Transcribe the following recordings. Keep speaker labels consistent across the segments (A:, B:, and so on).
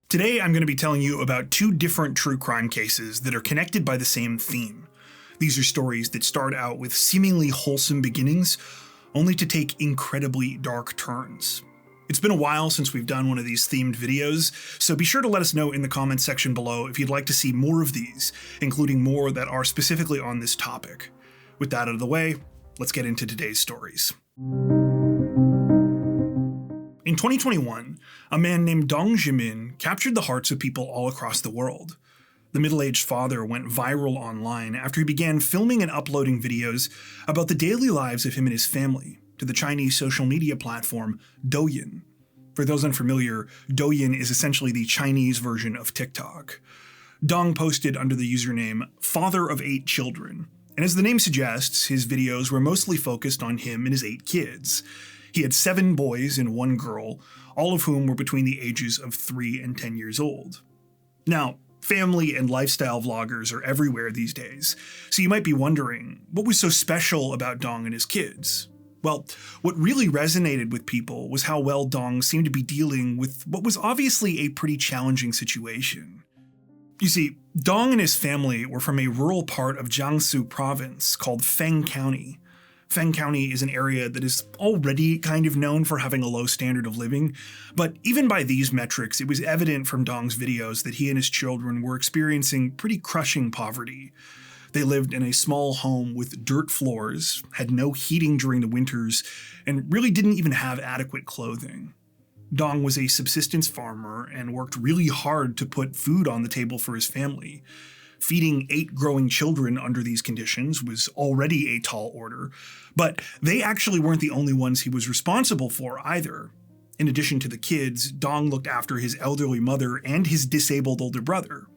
A: Today, I'm going to be telling you about two different true crime cases that are connected by the same theme. These are stories that start out with seemingly wholesome beginnings, only to take incredibly dark turns. It's been a while since we've done one of these themed videos, so be sure to let us know in the comments section below if you'd like to see more of these, including more that are specifically on this topic. With that out of the way, let's get into today's stories. In 2021, a man named Dong Jimin captured the hearts of people all across the world. The middle-aged father went viral online after he began filming and uploading videos about the daily lives of him and his family to the Chinese social media platform Douyin. For those unfamiliar, Douyin is essentially the Chinese version of TikTok. Dong posted under the username Father of 8 Children, and as the name suggests, his videos were mostly focused on him and his 8 kids. He had 7 boys and 1 girl, all of whom were between the ages of 3 and 10 years old. Now, family and lifestyle vloggers are everywhere these days, so you might be wondering, what was so special about Dong and his kids? Well, what really resonated with people was how well Dong seemed to be dealing with what was obviously a pretty challenging situation. You see, Dong and his family were from a rural part of Jiangsu province called Feng County. Feng County is an area that is already kind of known for having a low standard of living, but even by these metrics, it was evident from Dong's videos that he and his children were experiencing pretty crushing poverty. They lived in a small home with dirt floors, had no heating during the winters, and really didn't even have adequate clothing. Dong was a subsistence farmer and worked really hard to put food on the table for his family. Feeding 8 growing children under these conditions was already a tall order, but they actually weren't the only ones he was responsible for either. In addition to the kids, Dong looked after his elderly mother and his disabled older brother.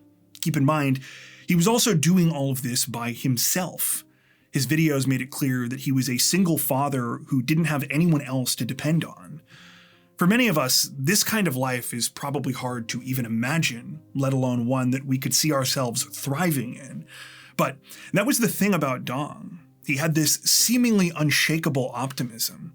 A: Keep in mind, he was also doing all of this by himself. His videos made it clear that he was a single father who didn't have anyone else to depend on. For many of us, this kind of life is probably hard to even imagine, let alone one that we could see ourselves thriving in. But that was the thing about Dong. He had this seemingly unshakable optimism.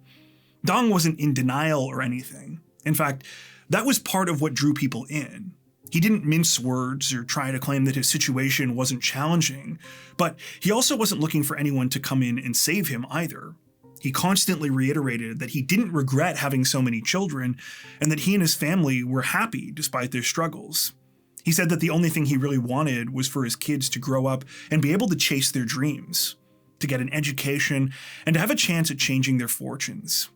A: Dong wasn't in denial or anything. In fact, that was part of what drew people in. He didn't mince words or try to claim that his situation wasn't challenging, but he also wasn't looking for anyone to come in and save him either. He constantly reiterated that he didn't regret having so many children and that he and his family were happy despite their struggles. He said that the only thing he really wanted was for his kids to grow up and be able to chase their dreams, to get an education, and to have a chance at changing their fortunes.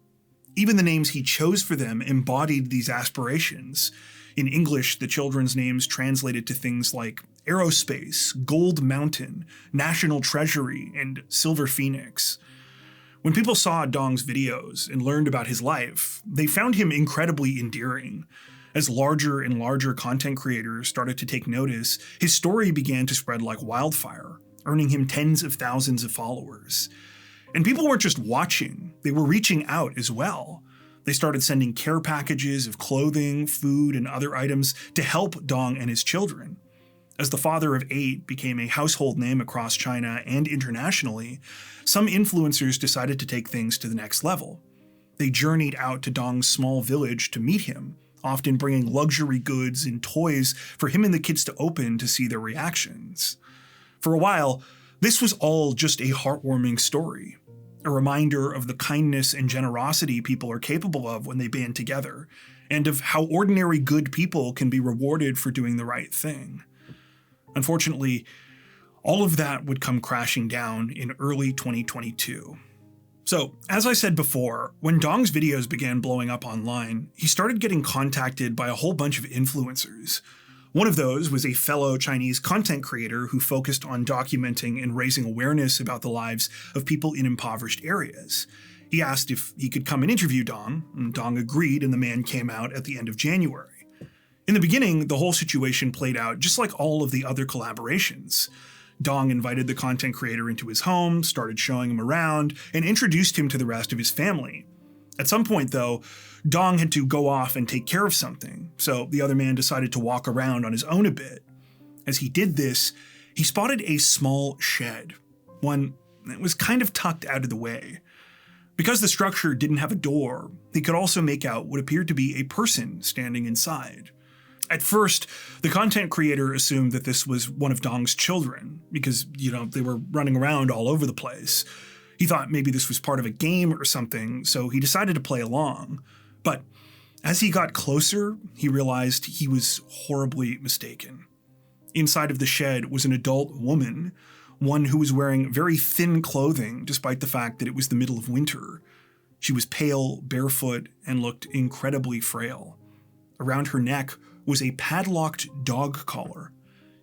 A: Even the names he chose for them embodied these aspirations. In English, the children's names translated to things like Aerospace, Gold Mountain, National Treasury, and Silver Phoenix. When people saw Dong's videos and learned about his life, they found him incredibly endearing. As larger and larger content creators started to take notice, his story began to spread like wildfire, earning him tens of thousands of followers. And people weren't just watching, they were reaching out as well. They started sending care packages of clothing, food, and other items to help Dong and his children. As the father of 8 became a household name across China and internationally, some influencers decided to take things to the next level. They journeyed out to Dong's small village to meet him, often bringing luxury goods and toys for him and the kids to open to see their reactions. For a while, this was all just a heartwarming story, a reminder of the kindness and generosity people are capable of when they band together, and of how ordinary good people can be rewarded for doing the right thing. Unfortunately, all of that would come crashing down in early 2022. So, as I said before, when Dong's videos began blowing up online, he started getting contacted by a whole bunch of influencers. One of those was a fellow Chinese content creator who focused on documenting and raising awareness about the lives of people in impoverished areas. He asked if he could come and interview Dong, and Dong agreed, and the man came out at the end of January. In the beginning, the whole situation played out just like all of the other collaborations. Dong invited the content creator into his home, started showing him around, and introduced him to the rest of his family. At some point, though, Dong had to go off and take care of something, so the other man decided to walk around on his own a bit. As he did this, he spotted a small shed, one that was kind of tucked out of the way. Because the structure didn't have a door, he could also make out what appeared to be a person standing inside. At first, the content creator assumed that this was one of Dong's children because, they were running around all over the place. He thought maybe this was part of a game or something, so he decided to play along. But as he got closer, he realized he was horribly mistaken. Inside of the shed was an adult woman, one who was wearing very thin clothing despite the fact that it was the middle of winter. She was pale, barefoot, and looked incredibly frail. Around her neck was a padlocked dog collar.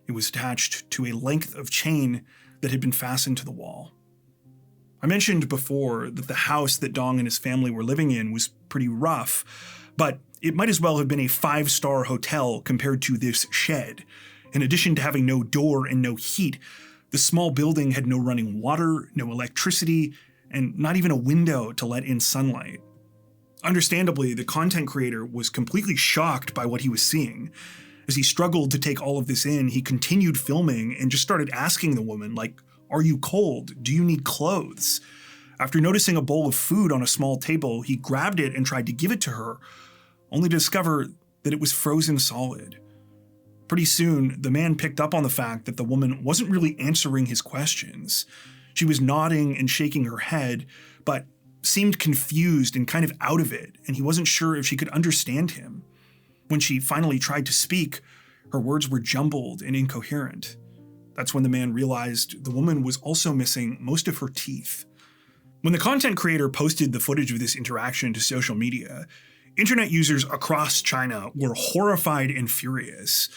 A: It was attached to a length of chain that had been fastened to the wall. I mentioned before that the house that Dong and his family were living in was pretty rough, but it might as well have been a 5-star hotel compared to this shed. In addition to having no door and no heat, the small building had no running water, no electricity, and not even a window to let in sunlight. Understandably, the content creator was completely shocked by what he was seeing. As he struggled to take all of this in, he continued filming and just started asking the woman, "Are you cold? Do you need clothes?" After noticing a bowl of food on a small table, he grabbed it and tried to give it to her, only to discover that it was frozen solid. Pretty soon, the man picked up on the fact that the woman wasn't really answering his questions. She was nodding and shaking her head, but seemed confused and kind of out of it, and he wasn't sure if she could understand him. When she finally tried to speak, her words were jumbled and incoherent. That's when the man realized the woman was also missing most of her teeth. When the content creator posted the footage of this interaction to social media, internet users across China were horrified and furious.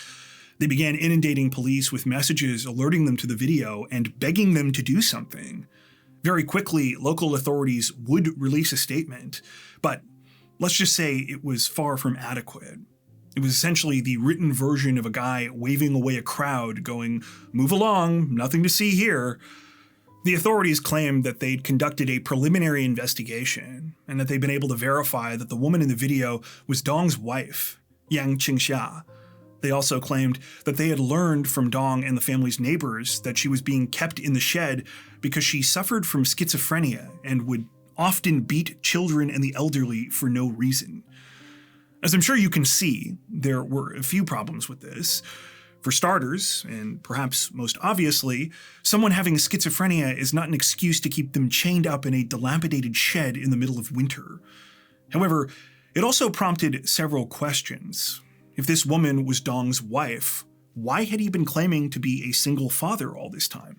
A: They began inundating police with messages alerting them to the video and begging them to do something. Very quickly, local authorities would release a statement, but let's just say it was far from adequate. It was essentially the written version of a guy waving away a crowd going, "Move along, nothing to see here." The authorities claimed that they'd conducted a preliminary investigation and that they'd been able to verify that the woman in the video was Dong's wife, Yang Qingxia. They also claimed that they had learned from Dong and the family's neighbors that she was being kept in the shed because she suffered from schizophrenia and would often beat children and the elderly for no reason. As I'm sure you can see, there were a few problems with this. For starters, and perhaps most obviously, someone having schizophrenia is not an excuse to keep them chained up in a dilapidated shed in the middle of winter. However, it also prompted several questions. If this woman was Dong's wife, why had he been claiming to be a single father all this time?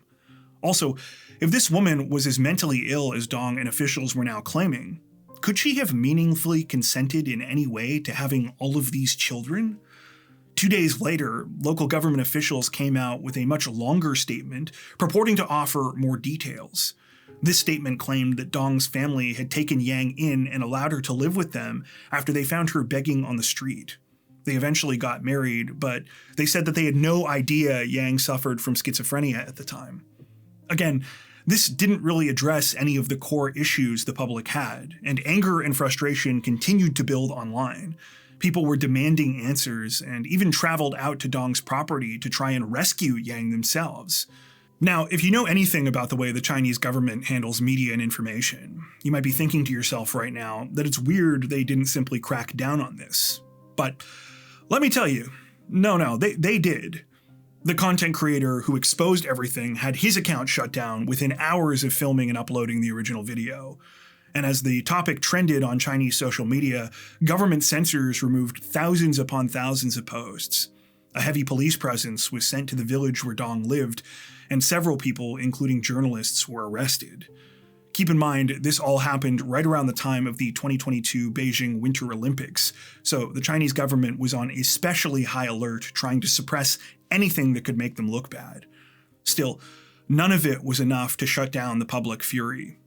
A: Also, if this woman was as mentally ill as Dong and officials were now claiming, could she have meaningfully consented in any way to having all of these children? 2 days later, local government officials came out with a much longer statement purporting to offer more details. This statement claimed that Dong's family had taken Yang in and allowed her to live with them after they found her begging on the street. They eventually got married, but they said that they had no idea Yang suffered from schizophrenia at the time. Again, this didn't really address any of the core issues the public had, and anger and frustration continued to build online. People were demanding answers and even traveled out to Dong's property to try and rescue Yang themselves. Now, if you know anything about the way the Chinese government handles media and information, you might be thinking to yourself right now that it's weird they didn't simply crack down on this. But let me tell you, no, they did. The content creator who exposed everything had his account shut down within hours of filming and uploading the original video. And as the topic trended on Chinese social media, government censors removed thousands upon thousands of posts. A heavy police presence was sent to the village where Dong lived, and several people, including journalists, were arrested. Keep in mind, this all happened right around the time of the 2022 Beijing Winter Olympics, so the Chinese government was on especially high alert trying to suppress anything that could make them look bad. Still, none of it was enough to shut down the public fury.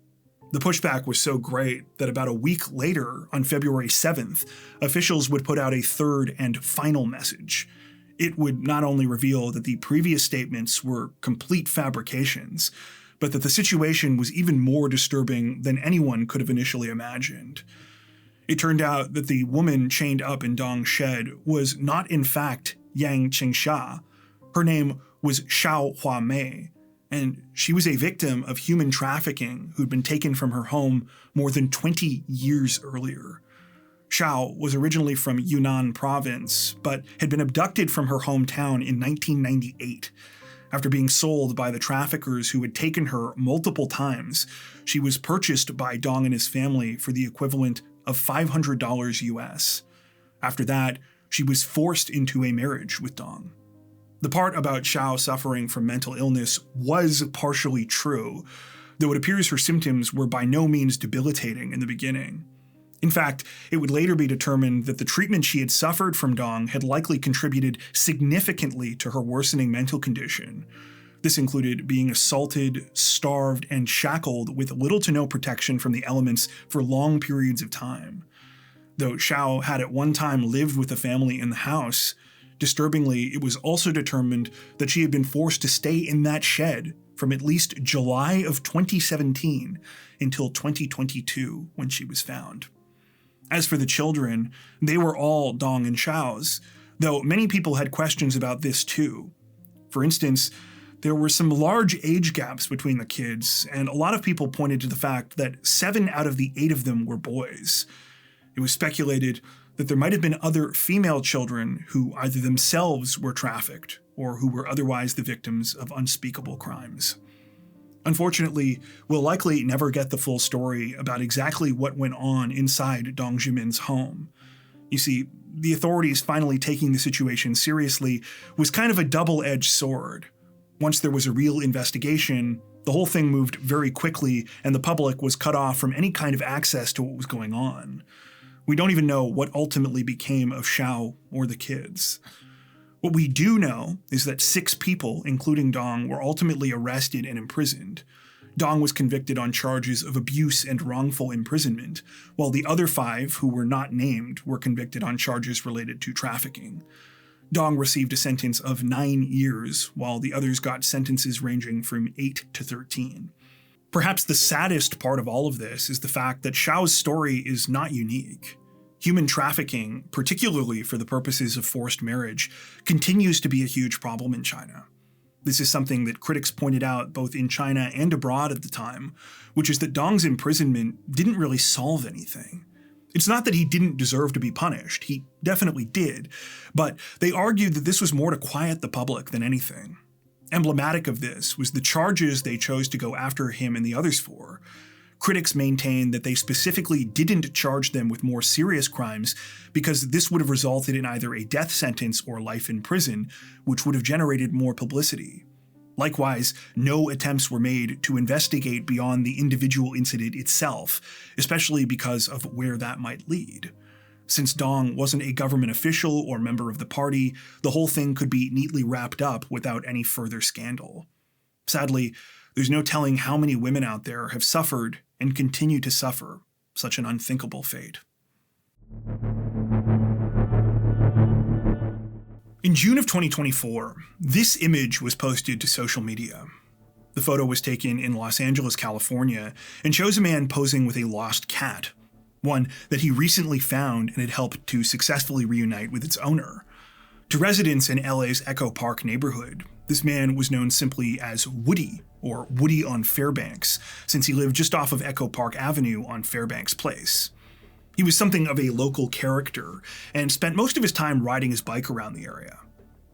A: The pushback was so great that about a week later, on February 7th, officials would put out a third and final message. It would not only reveal that the previous statements were complete fabrications, but that the situation was even more disturbing than anyone could have initially imagined. It turned out that the woman chained up in Dong's shed was not in fact Yang Qingxia. Her name was Shao Huamei, and she was a victim of human trafficking who'd been taken from her home more than 20 years earlier. Xiao was originally from Yunnan province, but had been abducted from her hometown in 1998. After being sold by the traffickers who had taken her multiple times, she was purchased by Dong and his family for the equivalent of $500 US. After that, she was forced into a marriage with Dong. The part about Xiao suffering from mental illness was partially true, though it appears her symptoms were by no means debilitating in the beginning. In fact, it would later be determined that the treatment she had suffered from Dong had likely contributed significantly to her worsening mental condition. This included being assaulted, starved, and shackled with little to no protection from the elements for long periods of time. Though Xiao had at one time lived with the family in the house, disturbingly, it was also determined that she had been forced to stay in that shed from at least July of 2017 until 2022 when she was found. As for the children, they were all Dong and Xiao's, though many people had questions about this too. For instance, there were some large age gaps between the kids, and a lot of people pointed to the fact that 7 out of the 8 of them were boys. It was speculated that there might have been other female children who either themselves were trafficked or who were otherwise the victims of unspeakable crimes. Unfortunately, we'll likely never get the full story about exactly what went on inside Dong Jimin's home. You see, the authorities finally taking the situation seriously was kind of a double-edged sword. Once there was a real investigation, the whole thing moved very quickly and the public was cut off from any kind of access to what was going on. We don't even know what ultimately became of Xiao or the kids. What we do know is that 6 people, including Dong, were ultimately arrested and imprisoned. Dong was convicted on charges of abuse and wrongful imprisonment, while the other 5, who were not named, were convicted on charges related to trafficking. Dong received a sentence of 9 years, while the others got sentences ranging from 8 to 13. Perhaps the saddest part of all of this is the fact that Xiao's story is not unique. Human trafficking, particularly for the purposes of forced marriage, continues to be a huge problem in China. This is something that critics pointed out both in China and abroad at the time, which is that Dong's imprisonment didn't really solve anything. It's not that he didn't deserve to be punished, he definitely did, but they argued that this was more to quiet the public than anything. Emblematic of this was the charges they chose to go after him and the others for. Critics maintain that they specifically didn't charge them with more serious crimes because this would have resulted in either a death sentence or life in prison, which would have generated more publicity. Likewise, no attempts were made to investigate beyond the individual incident itself, especially because of where that might lead. Since Dong wasn't a government official or member of the party, the whole thing could be neatly wrapped up without any further scandal. Sadly, there's no telling how many women out there have suffered and continue to suffer such an unthinkable fate. In June of 2024, this image was posted to social media. The photo was taken in Los Angeles, California, and shows a man posing with a lost cat, one that he recently found and had helped to successfully reunite with its owner. To residents in LA's Echo Park neighborhood, this man was known simply as Woody, or Woody on Fairbanks, since he lived just off of Echo Park Avenue on Fairbanks Place. He was something of a local character, and spent most of his time riding his bike around the area.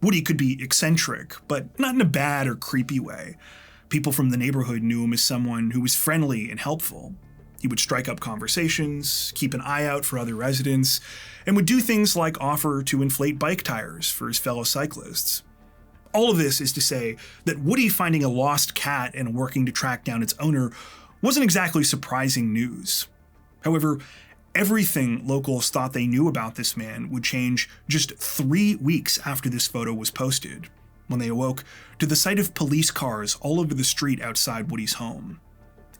A: Woody could be eccentric, but not in a bad or creepy way. People from the neighborhood knew him as someone who was friendly and helpful. He would strike up conversations, keep an eye out for other residents, and would do things like offer to inflate bike tires for his fellow cyclists. All of this is to say that Woody finding a lost cat and working to track down its owner wasn't exactly surprising news. However, everything locals thought they knew about this man would change just 3 weeks after this photo was posted, when they awoke to the sight of police cars all over the street outside Woody's home.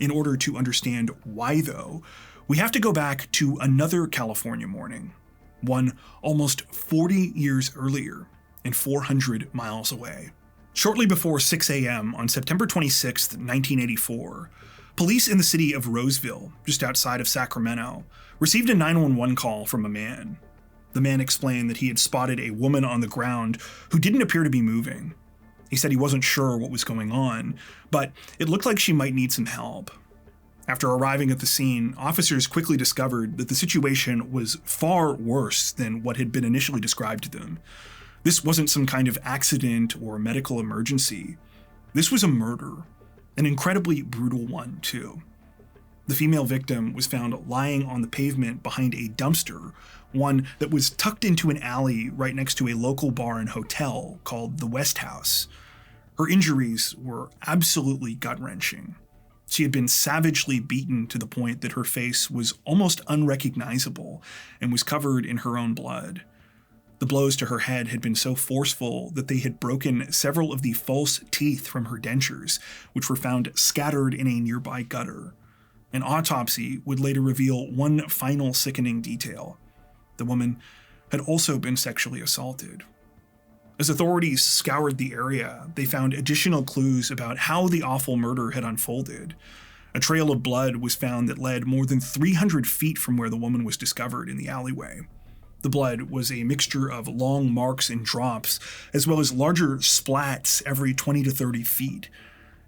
A: In order to understand why, though, we have to go back to another California morning, one almost 40 years earlier and 400 miles away. Shortly before 6 a.m. on September 26, 1984, police in the city of Roseville, just outside of Sacramento, received a 911 call from a man. The man explained that he had spotted a woman on the ground who didn't appear to be moving. He said he wasn't sure what was going on, but it looked like she might need some help. After arriving at the scene, officers quickly discovered that the situation was far worse than what had been initially described to them. This wasn't some kind of accident or medical emergency. This was a murder, an incredibly brutal one, too. The female victim was found lying on the pavement behind a dumpster, one that was tucked into an alley right next to a local bar and hotel called the West House. Her injuries were absolutely gut-wrenching. She had been savagely beaten to the point that her face was almost unrecognizable and was covered in her own blood. The blows to her head had been so forceful that they had broken several of the false teeth from her dentures, which were found scattered in a nearby gutter. An autopsy would later reveal one final sickening detail. The woman had also been sexually assaulted. As authorities scoured the area, they found additional clues about how the awful murder had unfolded. A trail of blood was found that led more than 300 feet from where the woman was discovered in the alleyway. The blood was a mixture of long marks and drops, as well as larger splats every 20 to 30 feet.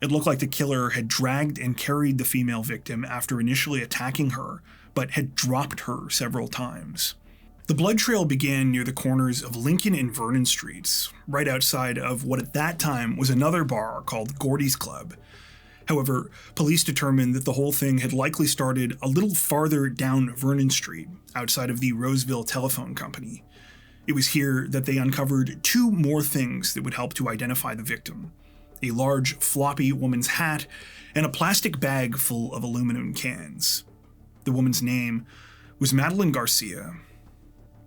A: It looked like the killer had dragged and carried the female victim after initially attacking her, but had dropped her several times. The blood trail began near the corners of Lincoln and Vernon Streets, right outside of what at that time was another bar called Gordy's Club. However, police determined that the whole thing had likely started a little farther down Vernon Street, outside of the Roseville Telephone Company. It was here that they uncovered two more things that would help to identify the victim: a large, floppy woman's hat and a plastic bag full of aluminum cans. The woman's name was Madeline Garcia.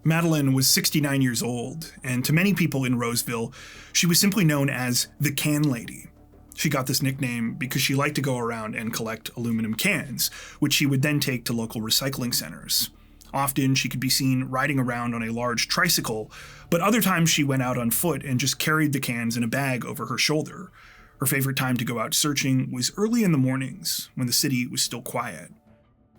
A: Madeline was 69 years old, and to many people in Roseville, she was simply known as the Can Lady. She got this nickname because she liked to go around and collect aluminum cans, which she would then take to local recycling centers. Often she could be seen riding around on a large tricycle, but other times she went out on foot and just carried the cans in a bag over her shoulder. Her favorite time to go out searching was early in the mornings, when the city was still quiet.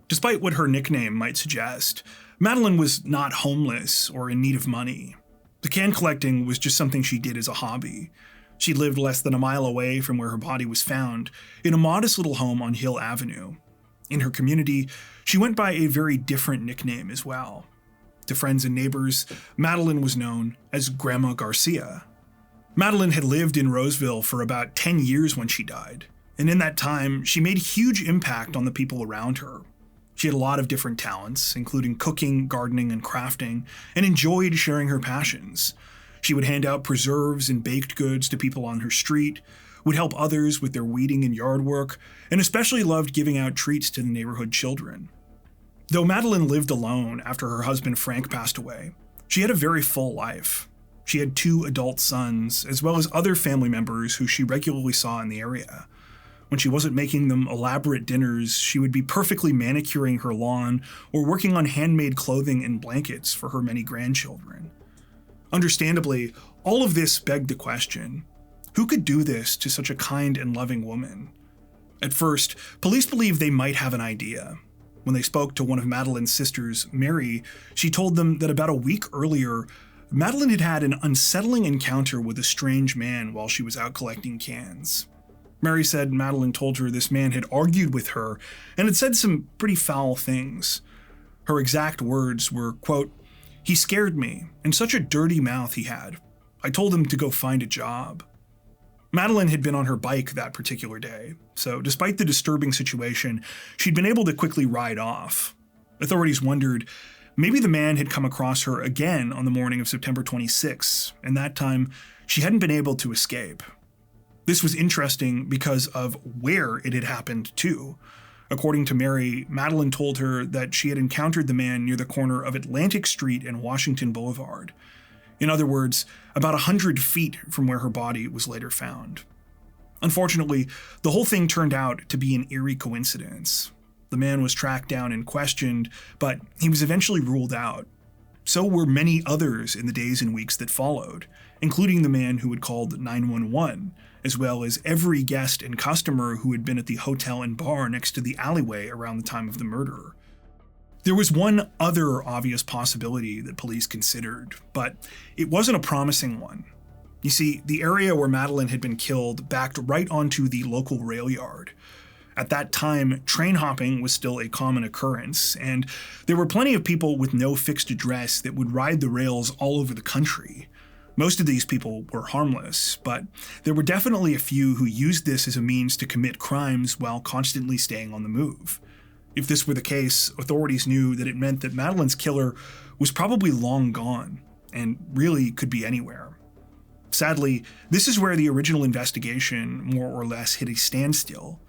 A: Despite what her nickname might suggest, Madeline was not homeless or in need of money. The can collecting was just something she did as a hobby. She lived less than a mile away from where her body was found, in a modest little home on Hill Avenue. In her community, she went by a very different nickname as well. To friends and neighbors, Madeline was known as Grandma Garcia. Madeline had lived in Roseville for about 10 years when she died, and in that time, she made a huge impact on the people around her. She had a lot of different talents, including cooking, gardening, and crafting, and enjoyed sharing her passions. She would hand out preserves and baked goods to people on her street, would help others with their weeding and yard work, and especially loved giving out treats to the neighborhood children. Though Madeline lived alone after her husband Frank passed away, she had a very full life. She had 2 adult sons, as well as other family members who she regularly saw in the area. When she wasn't making them elaborate dinners, she would be perfectly manicuring her lawn or working on handmade clothing and blankets for her many grandchildren. Understandably, all of this begged the question, who could do this to such a kind and loving woman? At first, police believed they might have an idea. When they spoke to one of Madeline's sisters, Mary, she told them that about a week earlier, Madeline had had an unsettling encounter with a strange man while she was out collecting cans. Mary said Madeline told her this man had argued with her and had said some pretty foul things. Her exact words were, quote, "He scared me, and such a dirty mouth he had. I told him to go find a job." Madeline had been on her bike that particular day, so despite the disturbing situation, she'd been able to quickly ride off. Authorities wondered, maybe the man had come across her again on the morning of September 26, and that time she hadn't been able to escape. This was interesting because of where it had happened too. According to Mary, Madeline told her that she had encountered the man near the corner of Atlantic Street and Washington Boulevard. In other words, about 100 feet from where her body was later found. Unfortunately, the whole thing turned out to be an eerie coincidence. The man was tracked down and questioned, but he was eventually ruled out. So were many others in the days and weeks that followed, including the man who had called 911, as well as every guest and customer who had been at the hotel and bar next to the alleyway around the time of the murder. There was one other obvious possibility that police considered, but it wasn't a promising one. You see, the area where Madeline had been killed backed right onto the local rail yard. At that time, train hopping was still a common occurrence, and there were plenty of people with no fixed address that would ride the rails all over the country. Most of these people were harmless, but there were definitely a few who used this as a means to commit crimes while constantly staying on the move. If this were the case, authorities knew that it meant that Madeleine's killer was probably long gone, and really could be anywhere. Sadly, this is where the original investigation more or less hit a standstill.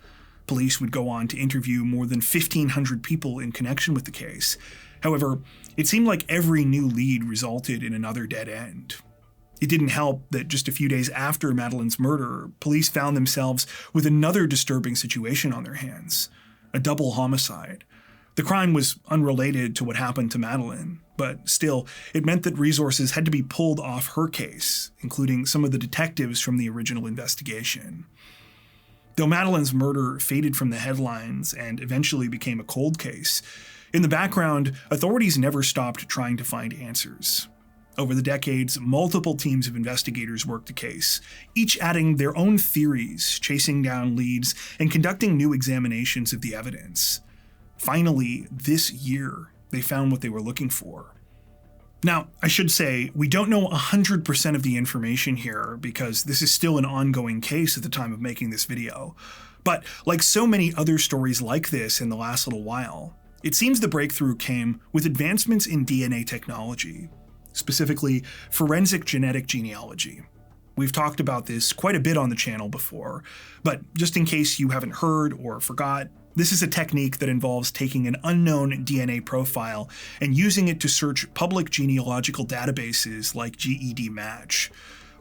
A: Police would go on to interview more than 1,500 people in connection with the case. However, it seemed like every new lead resulted in another dead end. It didn't help that just a few days after Madeleine's murder, police found themselves with another disturbing situation on their hands: a double homicide. The crime was unrelated to what happened to Madeleine, but still, it meant that resources had to be pulled off her case, including some of the detectives from the original investigation. Though Madeleine's murder faded from the headlines and eventually became a cold case, in the background, authorities never stopped trying to find answers. Over the decades, multiple teams of investigators worked the case, each adding their own theories, chasing down leads, and conducting new examinations of the evidence. Finally, this year, they found what they were looking for. Now, I should say, we don't know 100% of the information here because this is still an ongoing case at the time of making this video. But like so many other stories like this in the last little while, it seems the breakthrough came with advancements in DNA technology, specifically forensic genetic genealogy. We've talked about this quite a bit on the channel before, but just in case you haven't heard or forgot, this is a technique that involves taking an unknown DNA profile and using it to search public genealogical databases like GEDmatch.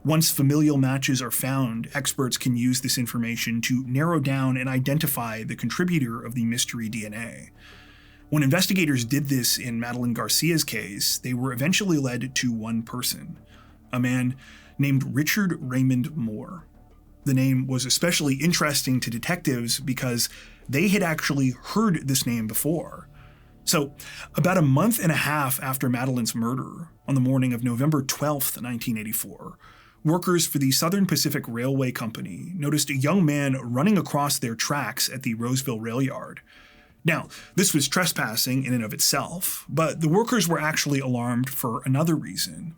A: Once familial matches are found, experts can use this information to narrow down and identify the contributor of the mystery DNA. When investigators did this in Madeleine Garcia's case, they were eventually led to one person, a man named Richard Raymond Moore. The name was especially interesting to detectives because they had actually heard this name before. So, about a month and a half after Madeleine's murder, on the morning of November 12th, 1984, workers for the Southern Pacific Railway Company noticed a young man running across their tracks at the Roseville rail yard. Now, this was trespassing in and of itself, but the workers were actually alarmed for another reason.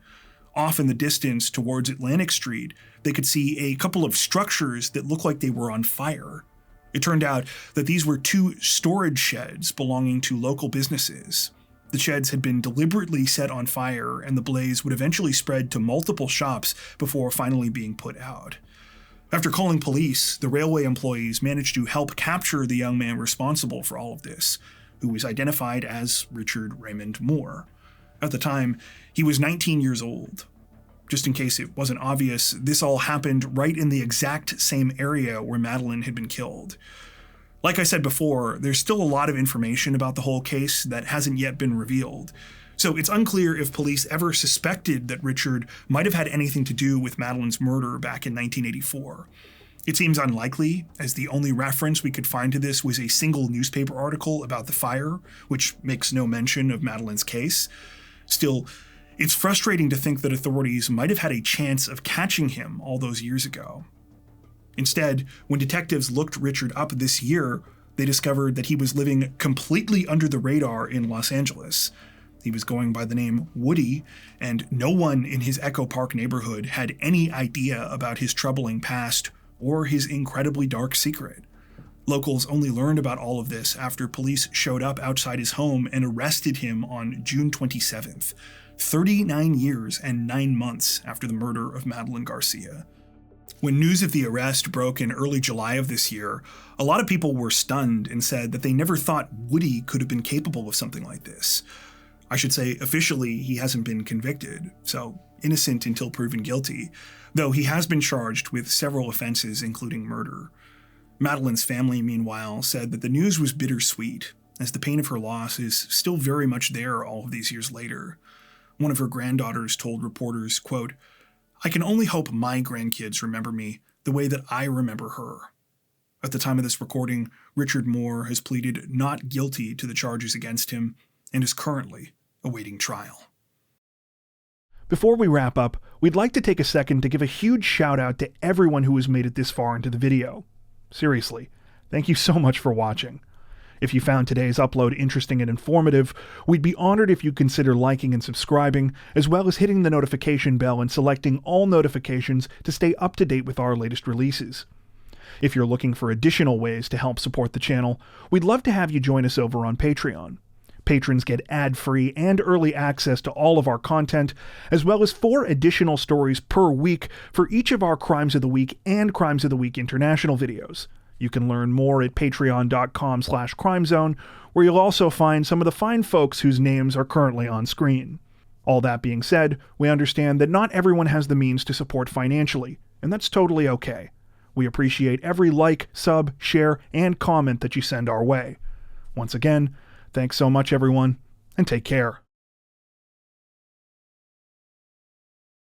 A: Off in the distance towards Atlantic Street, they could see a couple of structures that looked like they were on fire. It turned out that these were two storage sheds belonging to local businesses. The sheds had been deliberately set on fire, and the blaze would eventually spread to multiple shops before finally being put out. After calling police, the railway employees managed to help capture the young man responsible for all of this, who was identified as Richard Raymond Moore. At the time, he was 19 years old. Just in case it wasn't obvious, this all happened right in the exact same area where Madeleine had been killed. Like I said before, there's still a lot of information about the whole case that hasn't yet been revealed, so it's unclear if police ever suspected that Richard might have had anything to do with Madeleine's murder back in 1984. It seems unlikely, as the only reference we could find to this was a single newspaper article about the fire, which makes no mention of Madeleine's case. Still, it's frustrating to think that authorities might have had a chance of catching him all those years ago. Instead, when detectives looked Richard up this year, they discovered that he was living completely under the radar in Los Angeles. He was going by the name Woody, and no one in his Echo Park neighborhood had any idea about his troubling past or his incredibly dark secret. Locals only learned about all of this after police showed up outside his home and arrested him on June 27th, 39 years and 9 months after the murder of Madeleine Garcia. When news of the arrest broke in early July of this year, a lot of people were stunned and said that they never thought Woody could have been capable of something like this. I should say, officially, he hasn't been convicted, so innocent until proven guilty, though he has been charged with several offenses, including murder. Madeleine's family, meanwhile, said that the news was bittersweet, as the pain of her loss is still very much there all of these years later. One of her granddaughters told reporters, quote, "I can only hope my grandkids remember me the way that I remember her." At the time of this recording, Richard Moore has pleaded not guilty to the charges against him and is currently awaiting trial. Before we wrap up, we'd like to take a second to give a huge shout out to everyone who has made it this far into the video. Seriously, Thank you so much for watching. If you found today's upload interesting and informative, we'd be honored if you'd consider liking and subscribing, as well as hitting the notification bell and selecting all notifications to stay up to date with our latest releases. If you're looking for additional ways to help support the channel, we'd love to have you join us over on Patreon. Patrons get ad-free and early access to all of our content, as well as 4 additional stories per week for each of our Crimes of the Week and Crimes of the Week International videos. You can learn more at patreon.com/crimezone, where you'll also find some of the fine folks whose names are currently on screen. All that being said, we understand that not everyone has the means to support financially, and that's totally okay. We appreciate every like, sub, share, and comment that you send our way. Once again, thanks so much everyone, and take care.